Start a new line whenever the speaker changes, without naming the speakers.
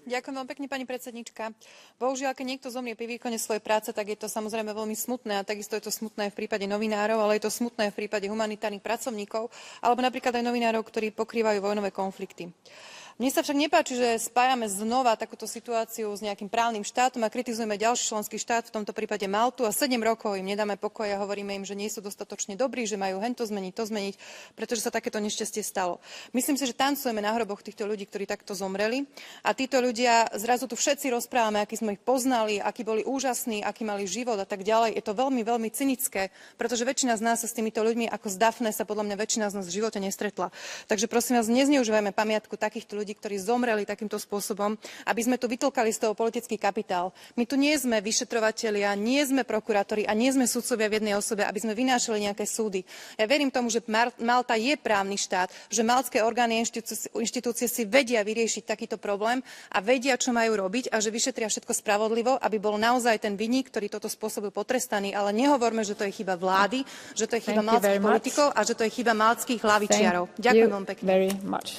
Ďakujem veľmi pekne, pani predsednička. Bohužiaľ, keď niekto zomrie pri výkone svojej práce, tak je to samozrejme veľmi smutné a takisto je to smutné v prípade novinárov, ale je to smutné v prípade humanitárnych pracovníkov alebo napríklad aj novinárov, ktorí pokrývajú vojnové konflikty. Mne sa však nepáči, že spájame znova takúto situáciu s nejakým právnym štátom a kritizujeme ďalší členský štát, v tomto prípade Maltu, a 7 rokov im nedáme pokoj a hovoríme im, že nie sú dostatočne dobrí, že majú hento zmeniť, to zmeniť, pretože sa takéto nešťastie stalo. Myslím si, že tancujeme na hroboch týchto ľudí, ktorí takto zomreli, a títo ľudia zrazu tu všetci rozprávame, aký sme ich poznali, akí boli úžasní, aký mali život a tak ďalej. Je to veľmi, veľmi cynické, pretože väčšina z nás sa s týmito ľuďmi ako z Dafne sa podľa mňa väčšina z nás v živote nestretla. Takže prosím vás, nezneužívajme pamiatku takýchto ľudí, ktorí zomreli takýmto spôsobom, aby sme tu vytlkali z toho politický kapitál. My tu nie sme vyšetrovatelia, nie sme prokurátori a nie sme sudcovia v jednej osobe, aby sme vynášali nejaké súdy. Ja verím tomu, že Malta je právny štát, že maltské orgány a inštitúcie si vedia vyriešiť takýto problém a vedia, čo majú robiť, a že vyšetria všetko spravodlivo, aby bol naozaj ten vinník, ktorý toto spôsobil, potrestaný. Ale nehovorme, že to je chyba vlády, že to je chyba maltských politikov a že to je chyba maltských hlavičiarov. Ďakujem vám pekne.